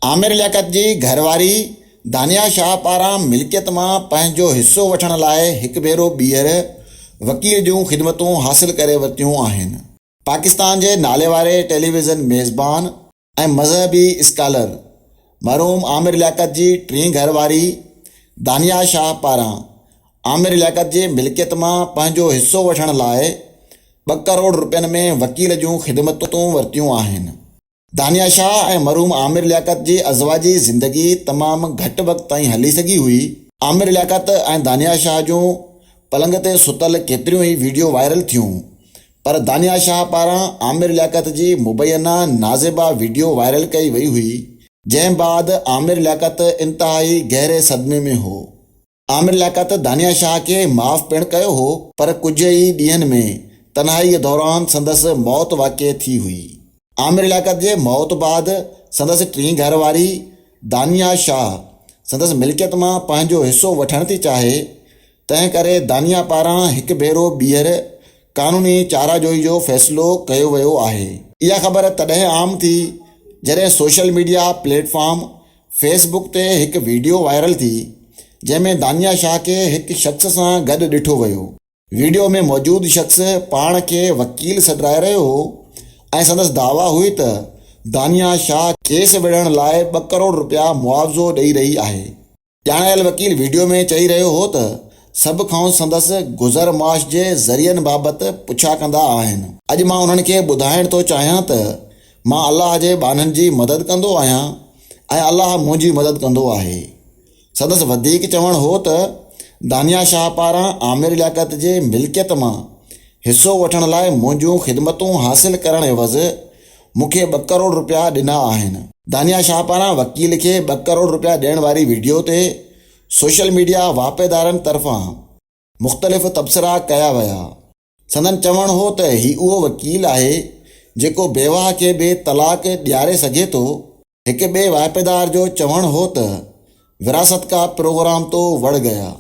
आमिर लियाकत जी घरवारी दानिया शाह पारां मिल्कियत मां पंहिंजो हिस्सो वठण लाइ हिकु भेरो ॿीहर वकील जूं ख़िदमतूं हासिल करे वरितियूं आहिनि। पाकिस्तान जे नाले वारे टेलीविज़न मेज़बान ऐं मज़हबी स्कॉलर मरहूम आमिर लियाकत जी टीं घरवारी दानिया शाह पारां आमिर लियाकत जी मिल्कियत मां पंहिंजो हिस्सो वठण लाइ 2 करोड़ रुपयनि में वकील जूं ख़िदमतूं वरितियूं आहिनि। दानिया शाह ऐं मरहूम आमिर लियाकत जी अज़वाजी ज़िंदगी तमामु घटि वक़्त ताईं हली सघी हुई। आमिर लियाकत ऐं दानिया शाह जूं पलंग ते सुतल केतिरियूं ई वीडियो वायरल थियूं, पर दानिया शाह पारां आमिर लियाकत जी मुबैना नाज़िबा वीडियो वायरल कई वई हुई, जंहिं बाद आमिर लियाकत इंतहाई गहरे सदमे में हो। आमिर लियाकत दानिया शाह खे माफ़ पिणु कयो हो, पर कुझु ई ॾींहंनि में तन्हाईअ दौरान संदसि मौत वाक़िअ थी हुई। आमिर लियाकत जे मौत बाद संदसि टीं घरवारी दानिया शाह संदसि मिल्कियत मां पंहिंजो हिस्सो वठणु थी चाहे, तंहिं करे दानिया पारां हिकु भेरो ॿीहर क़ानूनी चाराजोई जो फ़ैसिलो कयो वियो आहे। इहा ख़बर तॾहिं आम थी जॾहिं सोशल मीडिया प्लेटफॉर्म फेसबुक ते हिकु वीडियो वायरल थी, जंहिंमें दानिया शाह खे हिकु शख़्स सां गॾु ॾिठो वियो। वीडियो में मौजूदु शख़्स पाण खे वकील सॾाए रहियो हो ऐं संदसि दावा हुई त दानिया शाह केस विढ़ण लाइ 2 करोड़ रुपया मुआवज़ो ॾेई रही आहे। ॼाणायल वकील वीडियो में चई रहियो हो त सभ खां संदसि गुज़र माश जे ज़रियनि बाबति पुछा कंदा आहिनि। अॼु मां उन्हनि खे ॿुधाइण थो चाहियां त मां अलाह जे बाननि जी मदद कंदो आहियां ऐं अलाह मुंहिंजी मदद कंदो आहे। संदसि वधीक चवणु हो त दानिया शाह पारां आमिर लियाकत जे मिल्कियत मां हिस्सो वठण लाइ मुंहिंजूं ख़िदमतूं हासिल करण एवज़ मूंखे 2 करोड़ रुपया ॾिना आहिनि। दानिया शाह पारां वकील खे 2 करोड़ रुपया ॾियण वारी वीडियो ते सोशल मीडिया वापेदारनि तरफ़ां मुख़्तलिफ़ तबसरा कया विया। संदनि चवणु हो त हीउ उहो वकील आहे जेको बेवाह खे बि तलाक ॾियारे सघे थो। हिकु ॿिए वापेदार जो चवणु हो त विरासत का प्रोग्राम तो वड़ गया।